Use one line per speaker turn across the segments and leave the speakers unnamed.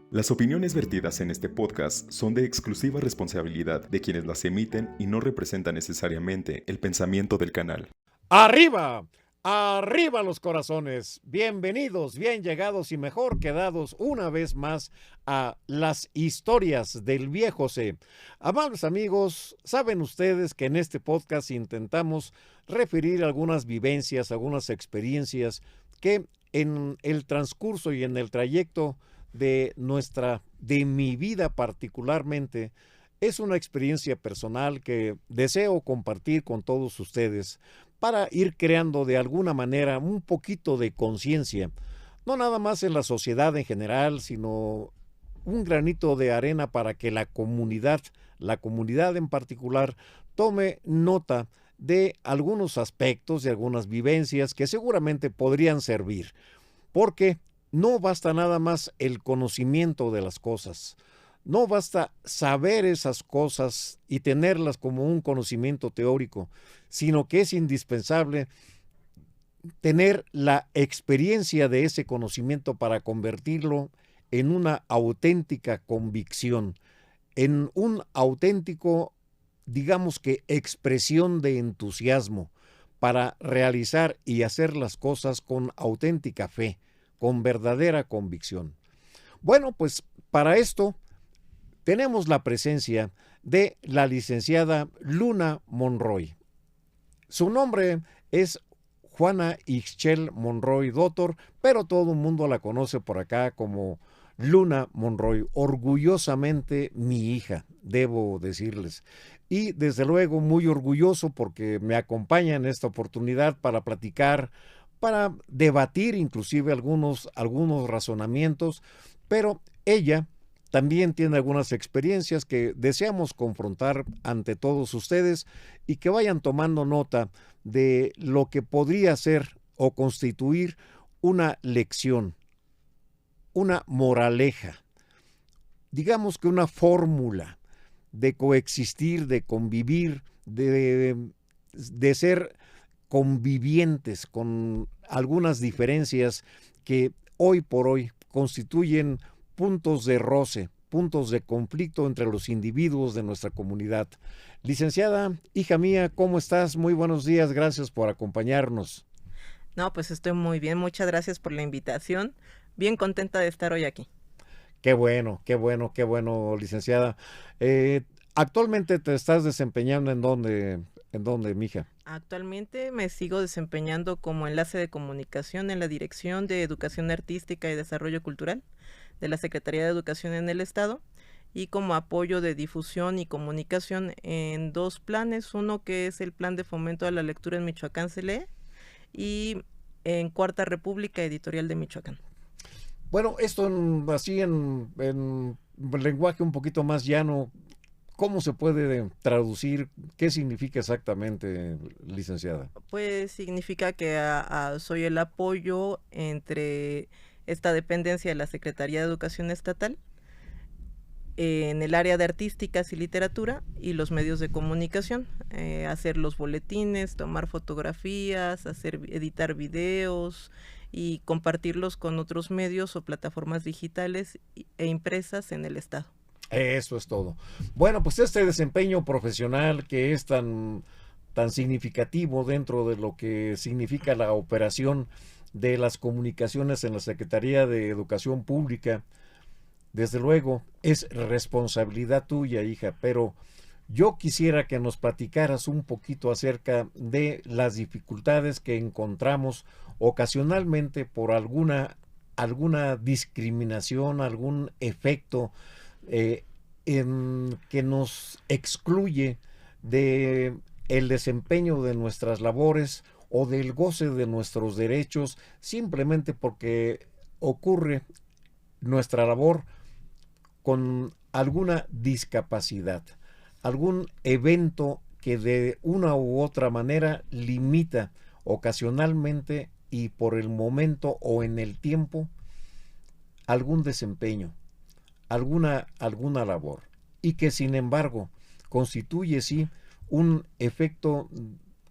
Las opiniones vertidas en este podcast son de exclusiva responsabilidad de quienes las emiten y no representan necesariamente el pensamiento del canal.
¡Arriba! ¡Arriba los corazones! Bienvenidos, bien llegados y mejor quedados una vez más a las historias del viejo C. Amables amigos, saben ustedes que en este podcast intentamos referir algunas vivencias, algunas experiencias que en el transcurso y en el trayecto de mi vida particularmente, es una experiencia personal que deseo compartir con todos ustedes para ir creando de alguna manera un poquito de conciencia, no nada más en la sociedad en general, sino un granito de arena para que la comunidad en particular, tome nota de algunos aspectos, de algunas vivencias que seguramente podrían servir, porque no basta nada más el conocimiento de las cosas. No basta saber esas cosas y tenerlas como un conocimiento teórico, sino que es indispensable tener la experiencia de ese conocimiento para convertirlo en una auténtica convicción, en un auténtico, digamos que, expresión de entusiasmo para realizar y hacer las cosas con auténtica fe, con verdadera convicción. Bueno, pues para esto tenemos la presencia de la licenciada Luna Monroy. Su nombre es Juana Ixchel Monroy Dottor, pero todo el mundo la conoce por acá como Luna Monroy, orgullosamente mi hija, debo decirles. Y desde luego muy orgulloso porque me acompaña en esta oportunidad para platicar, para debatir inclusive algunos razonamientos, pero ella también tiene algunas experiencias que deseamos confrontar ante todos ustedes y que vayan tomando nota de lo que podría ser o constituir una lección, una moraleja, digamos que una fórmula de coexistir, de convivir, de ser convivientes con algunas diferencias que hoy por hoy constituyen puntos de roce, puntos de conflicto entre los individuos de nuestra comunidad. Licenciada, hija mía, ¿cómo estás? Muy buenos días, gracias por acompañarnos.
No, pues estoy muy bien, muchas gracias por la invitación. Bien contenta de estar hoy aquí.
Qué bueno, licenciada. Actualmente te estás desempeñando ¿en dónde, mija?
Actualmente me sigo desempeñando como enlace de comunicación en la Dirección de Educación Artística y Desarrollo Cultural de la Secretaría de Educación en el Estado y como apoyo de difusión y comunicación en dos planes, uno que es el Plan de Fomento a la Lectura en Michoacán se lee y en Cuarta República Editorial de Michoacán.
Bueno, esto en lenguaje un poquito más llano, ¿cómo se puede traducir? ¿Qué significa exactamente, licenciada?
Pues significa que soy el apoyo entre esta dependencia de la Secretaría de Educación Estatal en el área de artísticas y literatura y los medios de comunicación, hacer los boletines, tomar fotografías, editar videos y compartirlos con otros medios o plataformas digitales e impresas en el estado.
Eso es todo. Bueno, pues este desempeño profesional que es tan significativo dentro de lo que significa la operación de las comunicaciones en la Secretaría de Educación Pública, desde luego es responsabilidad tuya, hija, pero yo quisiera que nos platicaras un poquito acerca de las dificultades que encontramos ocasionalmente por alguna discriminación, algún efecto que nos excluye de el desempeño de nuestras labores o del goce de nuestros derechos simplemente porque ocurre nuestra labor con alguna discapacidad, algún evento que de una u otra manera limita ocasionalmente y por el momento o en el tiempo algún desempeño, alguna labor, y que sin embargo constituye sí un efecto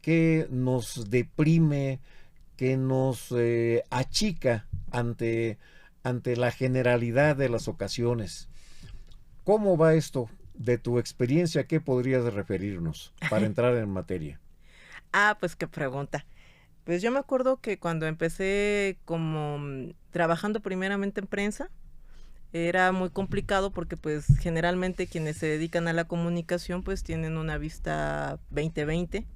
que nos deprime, que nos achica ante ante la generalidad de las ocasiones. ¿Cómo va esto? De tu experiencia, ¿qué podrías referirnos para entrar en materia?
Pues qué pregunta. Pues yo me acuerdo que cuando empecé como trabajando primeramente en prensa, era muy complicado porque pues generalmente quienes se dedican a la comunicación pues tienen una vista 20/20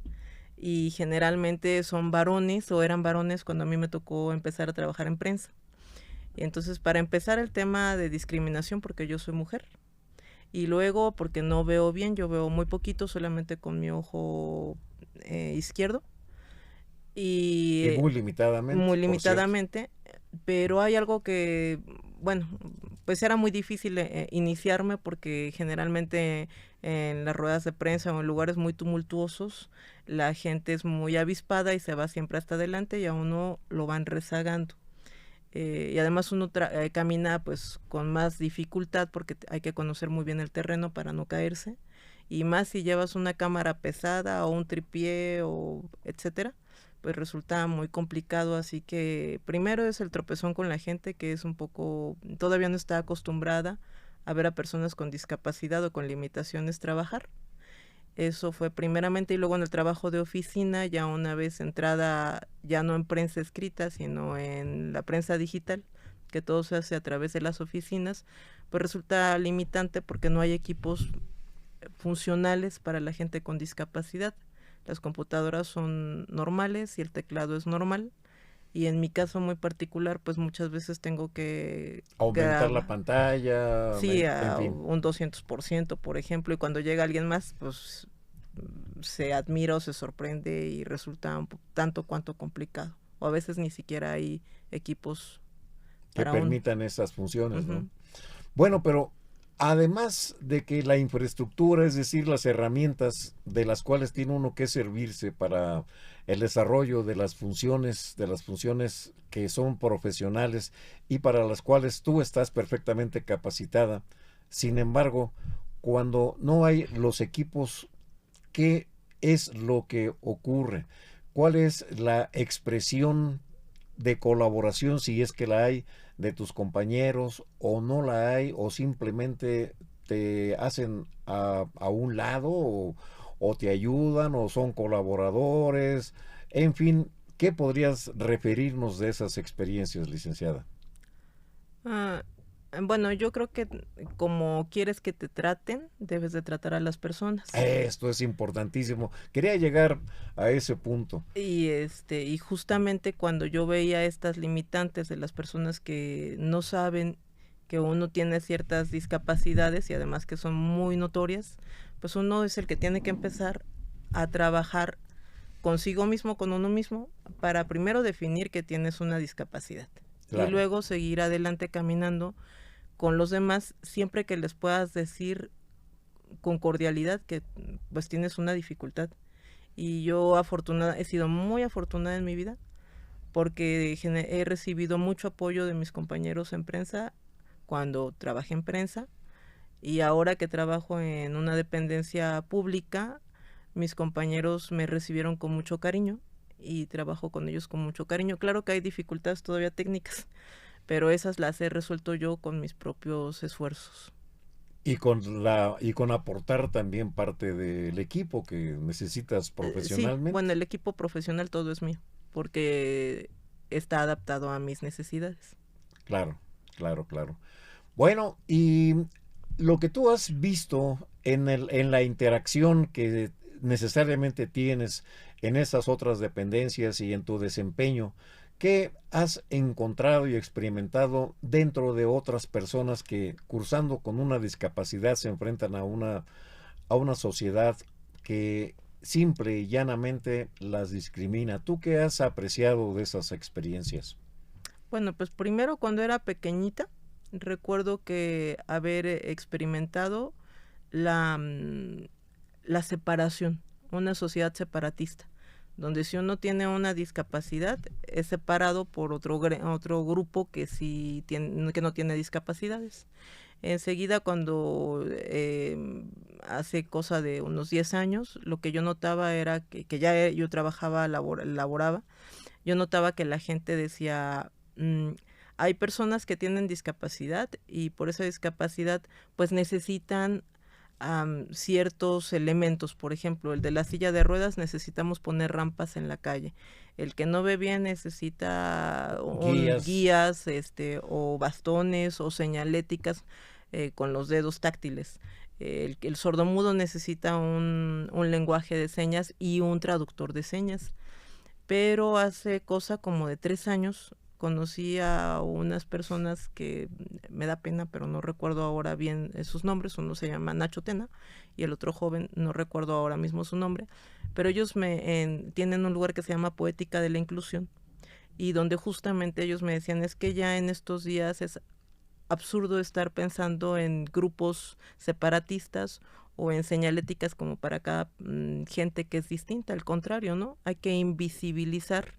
y generalmente son varones o eran varones cuando a mí me tocó empezar a trabajar en prensa. Y entonces para empezar el tema de discriminación porque yo soy mujer y luego porque no veo bien, yo veo muy poquito solamente con mi ojo izquierdo y
Y muy limitadamente,
muy
por cierto.
limitadamente, pero hay algo que, bueno, pues era muy difícil iniciarme porque generalmente en las ruedas de prensa o en lugares muy tumultuosos la gente es muy avispada y se va siempre hasta adelante y a uno lo van rezagando. Y además uno camina pues con más dificultad porque hay que conocer muy bien el terreno para no caerse y más si llevas una cámara pesada o un tripié o etcétera, pues resulta muy complicado, así que primero es el tropezón con la gente que es un poco, todavía no está acostumbrada a ver a personas con discapacidad o con limitaciones trabajar. Eso fue primeramente y luego en el trabajo de oficina, ya una vez entrada, ya no en prensa escrita, sino en la prensa digital, que todo se hace a través de las oficinas, pues resulta limitante porque no hay equipos funcionales para la gente con discapacidad. Las computadoras son normales y el teclado es normal. Y en mi caso muy particular, pues muchas veces tengo que
Aumentar la
grabar,
pantalla,
sí,
en
a
fin.
un 200%, por ejemplo, y cuando llega alguien más, pues se admira o se sorprende y resulta tanto cuanto complicado. O a veces ni siquiera hay equipos
Que
para uno.
permitan esas funciones, ¿no?
Ujú.
Bueno, pero además de que la infraestructura, es decir, las herramientas de las cuales tiene uno que servirse para el desarrollo de las funciones que son profesionales y para las cuales tú estás perfectamente capacitada. Sin embargo, cuando no hay los equipos, ¿qué es lo que ocurre? ¿Cuál es la expresión de colaboración, si es que la hay, de tus compañeros o no la hay, o simplemente te hacen a un lado o te ayudan o son colaboradores? En fin, ¿qué podrías referirnos de esas experiencias, licenciada?
Ah, bueno, yo creo que como quieres que te traten, debes de tratar a las personas.
Esto es importantísimo. Quería llegar a ese punto.
Y justamente cuando yo veía estas limitantes de las personas que no saben que uno tiene ciertas discapacidades y además que son muy notorias, pues uno es el que tiene que empezar a trabajar consigo mismo, con uno mismo, para primero definir que tienes una discapacidad y
Claro.
luego seguir adelante caminando con los demás siempre que les puedas decir con cordialidad que pues tienes una dificultad. Y yo he sido muy afortunada en mi vida porque he recibido mucho apoyo de mis compañeros en prensa cuando trabajé en prensa y ahora que trabajo en una dependencia pública, mis compañeros me recibieron con mucho cariño y trabajo con ellos con mucho cariño. Claro que hay dificultades todavía técnicas, pero esas las he resuelto yo con mis propios esfuerzos.
Y con aportar también parte del equipo que necesitas
Sí, bueno,
profesionalmente.
el equipo profesional todo es mío, porque está adaptado a mis necesidades.
Claro, claro, claro. Bueno, y lo que tú has visto en la interacción que necesariamente tienes en esas otras dependencias y en tu desempeño, ¿qué has encontrado y experimentado dentro de otras personas que cursando con una discapacidad se enfrentan a una sociedad que simple y llanamente las discrimina? ¿Tú qué has apreciado de esas experiencias?
Bueno, pues primero cuando era pequeñita, recuerdo que haber experimentado la, la separación, una sociedad separatista, donde si uno tiene una discapacidad es separado por otro grupo que sí tiene, que no tiene discapacidades. Enseguida cuando hace cosa de unos 10 años, lo que yo notaba era que ya yo trabajaba, laboraba, yo notaba que la gente decía, hay personas que tienen discapacidad y por esa discapacidad pues necesitan ciertos elementos. Por ejemplo, el de la silla de ruedas, necesitamos poner rampas en la calle. El que no ve bien necesita guías, o bastones o señaléticas con los dedos táctiles. El sordomudo necesita un lenguaje de señas y un traductor de señas. Pero hace cosa como de 3 años conocí a unas personas que me da pena, pero no recuerdo ahora bien sus nombres. Uno se llama Nacho Tena y el otro joven, no recuerdo ahora mismo su nombre, pero ellos tienen un lugar que se llama Poética de la Inclusión, y donde justamente ellos me decían, es que ya en estos días es absurdo estar pensando en grupos separatistas o en señaléticas como para cada gente que es distinta. Al contrario, ¿no? Hay que invisibilizar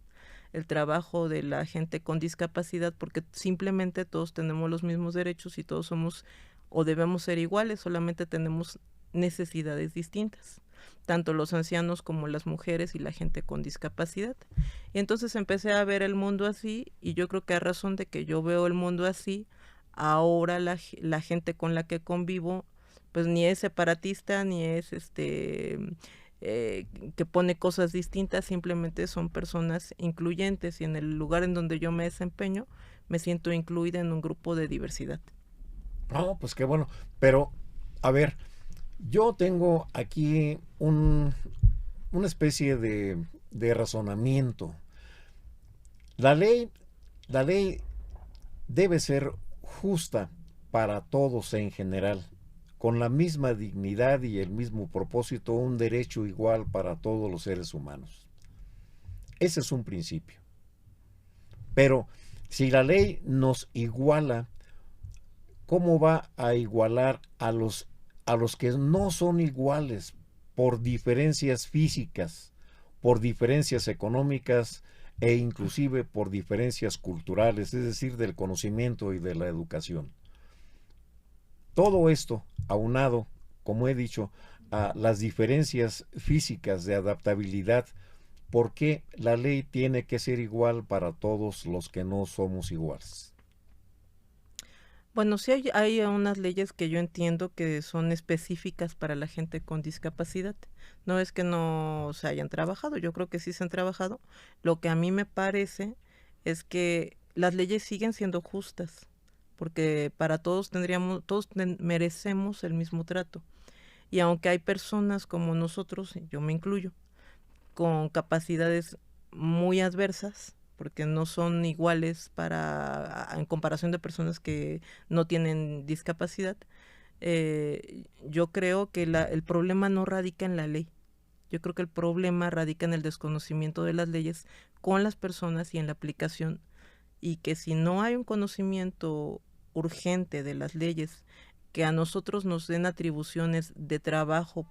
el trabajo de la gente con discapacidad, porque simplemente todos tenemos los mismos derechos y todos somos o debemos ser iguales, solamente tenemos necesidades distintas, tanto los ancianos como las mujeres y la gente con discapacidad. Y entonces empecé a ver el mundo así, y yo creo que a razón de que yo veo el mundo así, ahora la gente con la que convivo pues ni es separatista, ni es que pone cosas distintas, simplemente son personas incluyentes, y en el lugar en donde yo me desempeño me siento incluida en un grupo de diversidad.
No, pues qué bueno. Pero, a ver, yo tengo aquí una especie de razonamiento. La ley debe ser justa para todos en general, con la misma dignidad y el mismo propósito, un derecho igual para todos los seres humanos. Ese es un principio. Pero si la ley nos iguala, ¿cómo va a igualar a los que no son iguales por diferencias físicas, por diferencias económicas e inclusive por diferencias culturales, es decir, del conocimiento y de la educación? Todo esto aunado, como he dicho, a las diferencias físicas de adaptabilidad, ¿por qué la ley tiene que ser igual para todos los que no somos iguales?
Bueno, sí hay unas leyes que yo entiendo que son específicas para la gente con discapacidad. No es que no se hayan trabajado, yo creo que sí se han trabajado. Lo que a mí me parece es que las leyes siguen siendo justas, porque para todos merecemos el mismo trato. Y aunque hay personas como nosotros, yo me incluyo, con capacidades muy adversas, porque no son iguales en comparación de personas que no tienen discapacidad, yo creo que el problema no radica en la ley. Yo creo que el problema radica en el desconocimiento de las leyes con las personas y en la aplicación, y que si no hay un conocimiento urgente de las leyes, que a nosotros nos den atribuciones de trabajo,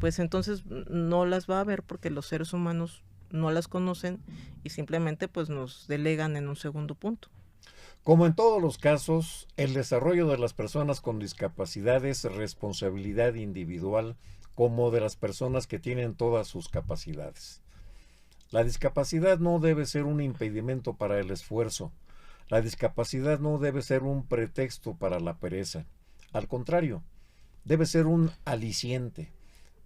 pues entonces no las va a haber, porque los seres humanos no las conocen y simplemente pues nos delegan en un segundo punto.
Como en todos los casos, el desarrollo de las personas con discapacidad es responsabilidad individual, como de las personas que tienen todas sus capacidades. La discapacidad no debe ser un impedimento para el esfuerzo. La discapacidad no debe ser un pretexto para la pereza. Al contrario, debe ser un aliciente.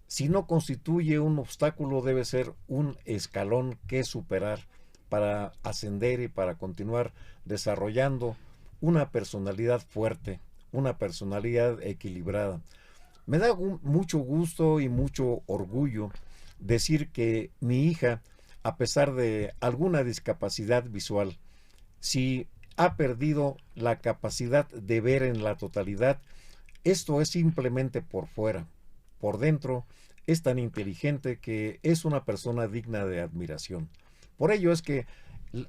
Si no constituye un obstáculo, debe ser un escalón que superar para ascender y para continuar desarrollando una personalidad fuerte, una personalidad equilibrada. Me da mucho gusto y mucho orgullo decir que mi hija, a pesar de alguna discapacidad visual, si ha perdido la capacidad de ver en la totalidad, esto es simplemente por fuera. Por dentro es tan inteligente que es una persona digna de admiración. Por ello es que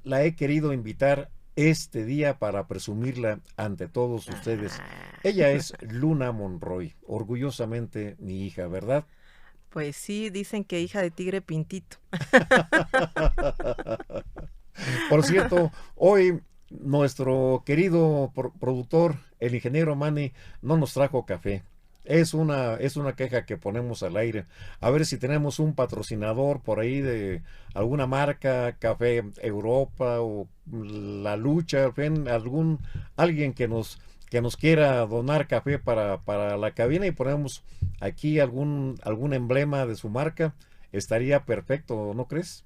la he querido invitar este día para presumirla ante todos ustedes. Ella es Luna Monroy, orgullosamente mi hija, ¿verdad?
Pues sí, dicen que hija de tigre pintito.
Por cierto, hoy nuestro querido productor, el ingeniero Manny, no nos trajo café. es una queja que ponemos al aire. A ver si tenemos un patrocinador por ahí de alguna marca, Café Europa o La Lucha, en fin, alguien que nos quiera donar café para la cabina y ponemos aquí algún emblema de su marca, estaría perfecto, ¿no crees?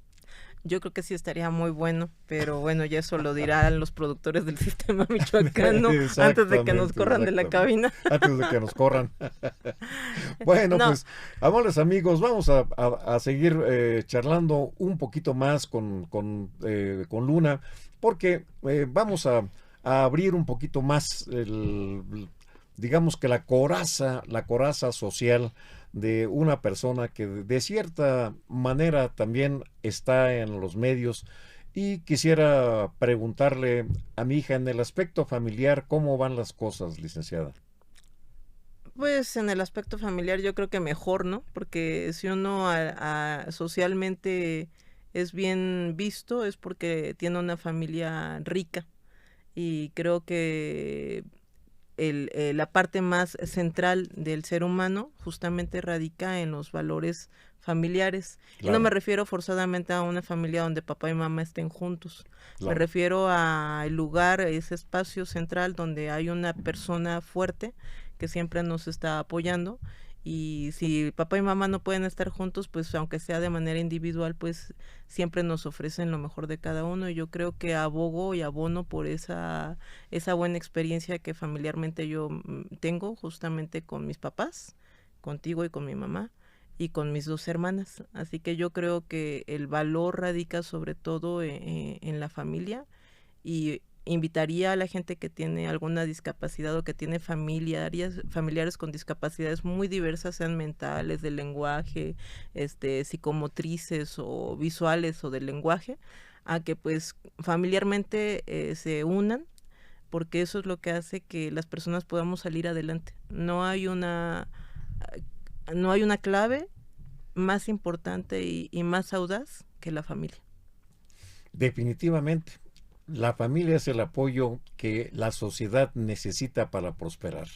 Yo creo que sí estaría muy bueno, pero bueno, ya eso lo dirán los productores del sistema michoacano antes de que nos corran de la cabina.
Antes de que nos corran. Bueno,
No,
pues, amables amigos, vamos a seguir charlando un poquito más con Luna, porque vamos a abrir un poquito más digamos que la coraza social de una persona que de cierta manera también está en los medios, y quisiera preguntarle a mi hija en el aspecto familiar, ¿cómo van las cosas, licenciada?
pues en el aspecto familiar yo creo que mejor, ¿no? Porque si uno socialmente es bien visto es porque tiene una familia rica, y creo que la parte más central del ser humano justamente radica en los valores familiares. Y no me
Claro,
refiero forzadamente a una familia donde papá y mamá estén juntos. Me
claro.
refiero al lugar, ese espacio central donde hay una persona fuerte que siempre nos está apoyando. Y si papá y mamá no pueden estar juntos, pues aunque sea de manera individual, pues siempre nos ofrecen lo mejor de cada uno. Y yo creo que abogo y abono por esa buena experiencia que familiarmente yo tengo justamente con mis papás, contigo y con mi mamá y con mis dos hermanas. Así que yo creo que el valor radica sobre todo en la familia, y invitaría a la gente que tiene alguna discapacidad o que tiene familiares con discapacidades muy diversas, sean mentales, del lenguaje, psicomotrices o visuales o del lenguaje, a que pues familiarmente se unan, porque eso es lo que hace que las personas podamos salir adelante. No hay una clave más importante y más audaz que la familia.
Definitivamente, la familia es el apoyo que la sociedad necesita para prosperar.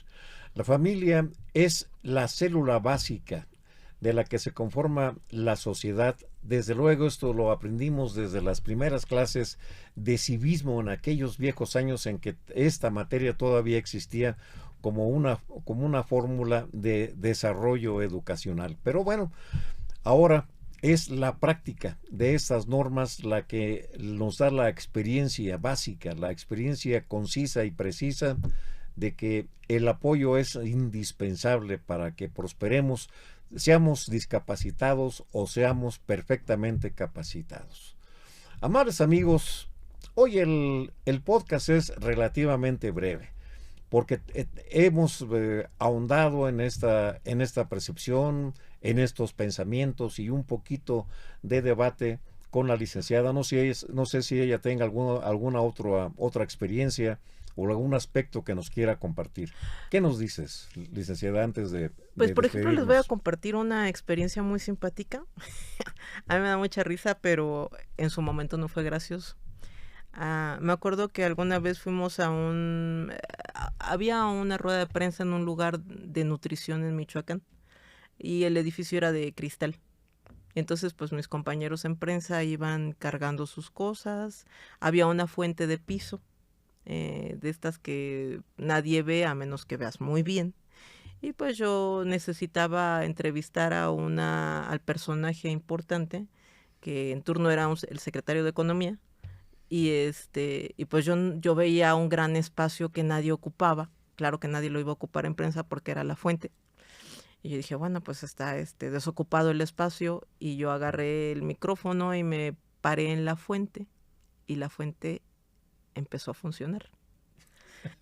La familia es la célula básica de la que se conforma la sociedad. Desde luego esto lo aprendimos desde las primeras clases de civismo en aquellos viejos años en que esta materia todavía existía como una fórmula de desarrollo educacional. Pero bueno, ahora es la práctica de estas normas la que nos da la experiencia básica, la experiencia concisa y precisa de que el apoyo es indispensable para que prosperemos, seamos discapacitados o seamos perfectamente capacitados. Amables amigos, hoy el podcast es relativamente breve, porque hemos ahondado en esta percepción, en estos pensamientos y un poquito de debate con la licenciada. No sé si ella tenga alguna otra experiencia o algún aspecto que nos quiera compartir. ¿Qué nos dices, licenciada, antes
Pues
de
por ejemplo les voy a
despedirnos?
compartir una experiencia muy simpática. A mí me da mucha risa, pero en su momento no fue gracioso. Me acuerdo que alguna vez fuimos había una rueda de prensa en un lugar de nutrición en Michoacán, y el edificio era de cristal. Entonces, pues mis compañeros en prensa iban cargando sus cosas. Había una fuente de piso, de estas que nadie ve a menos que veas muy bien. Y pues yo necesitaba entrevistar al personaje importante, que en turno era el secretario de Economía. Y pues yo veía un gran espacio que nadie ocupaba. Claro que nadie lo iba a ocupar en prensa porque era la fuente. Y yo dije, bueno, pues está desocupado el espacio, y yo agarré el micrófono y me paré en la fuente, y la fuente empezó a funcionar.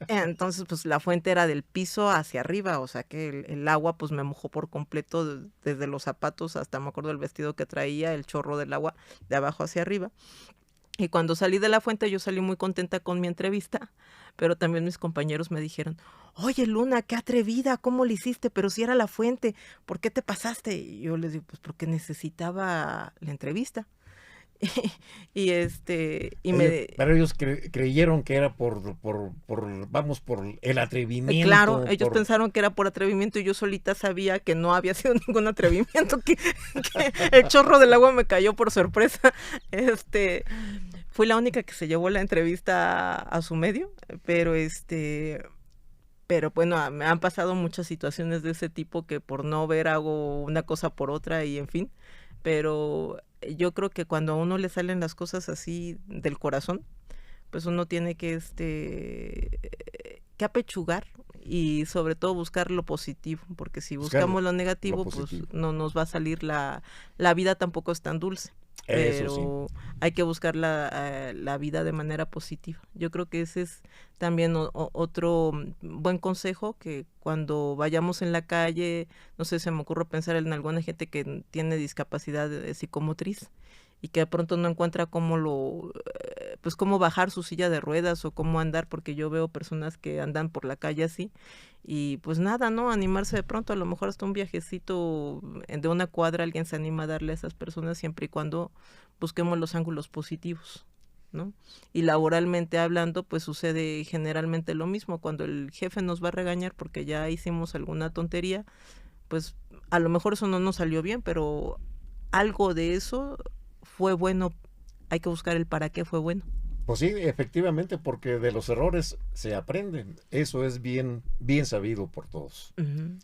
Entonces, pues la fuente era del piso hacia arriba, o sea que el agua pues me mojó por completo, desde los zapatos hasta, me acuerdo, el vestido que traía, el chorro del agua de abajo hacia arriba. Y cuando salí de la fuente, yo salí muy contenta con mi entrevista, pero también mis compañeros me dijeron, oye Luna, qué atrevida, ¿cómo le hiciste? Pero si era la fuente, ¿por qué te pasaste? Y yo les digo, pues porque necesitaba la entrevista.
Pero ellos creyeron que era por el atrevimiento.
Claro, ellos pensaron que era por atrevimiento y yo solita sabía que no había sido ningún atrevimiento, que el chorro del agua me cayó por sorpresa. Fui la única que se llevó la entrevista a su medio, pero bueno, me han pasado muchas situaciones de ese tipo que por no ver hago una cosa por otra y en fin, pero yo creo que cuando a uno le salen las cosas así del corazón, pues uno tiene que apechugar y sobre todo buscar lo positivo, porque si buscamos lo negativo, pues no nos va a salir la vida tampoco es tan dulce. Pero sí, hay que buscar la vida de manera positiva. Yo creo que ese es también otro buen consejo, que cuando vayamos en la calle, no sé, se me ocurre pensar en alguna gente que tiene discapacidad psicomotriz y que de pronto no encuentra cómo bajar su silla de ruedas o cómo andar, porque yo veo personas que andan por la calle así y pues nada, ¿no? Animarse de pronto, a lo mejor hasta un viajecito de una cuadra alguien se anima a darle a esas personas, siempre y cuando busquemos los ángulos positivos, ¿no? Y laboralmente hablando, pues sucede generalmente lo mismo. Cuando el jefe nos va a regañar porque ya hicimos alguna tontería, pues a lo mejor eso no nos salió bien, pero algo de eso fue bueno. Hay que buscar el para qué fue bueno.
Pues sí, efectivamente, porque de los errores se aprenden. Eso es bien sabido por todos.
Uh-huh.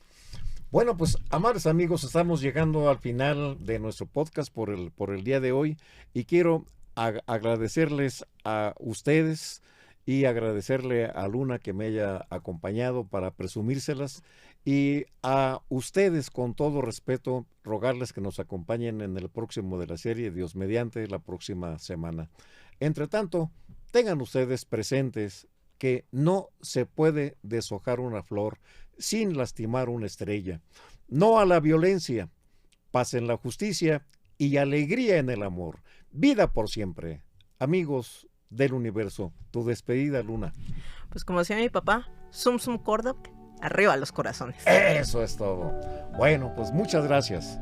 Bueno, pues, amables amigos, estamos llegando al final de nuestro podcast por el día de hoy y quiero agradecerles a ustedes y agradecerle a Luna que me haya acompañado para presumírselas, y a ustedes, con todo respeto, rogarles que nos acompañen en el próximo de la serie, Dios mediante, la próxima semana. Entre tanto, tengan ustedes presentes que no se puede deshojar una flor sin lastimar una estrella. No a la violencia, paz en la justicia y alegría en el amor. Vida por siempre. Amigos del universo, tu despedida, Luna.
Pues como decía mi papá, sum sum corda, arriba los corazones.
Eso es todo. Bueno, pues muchas gracias.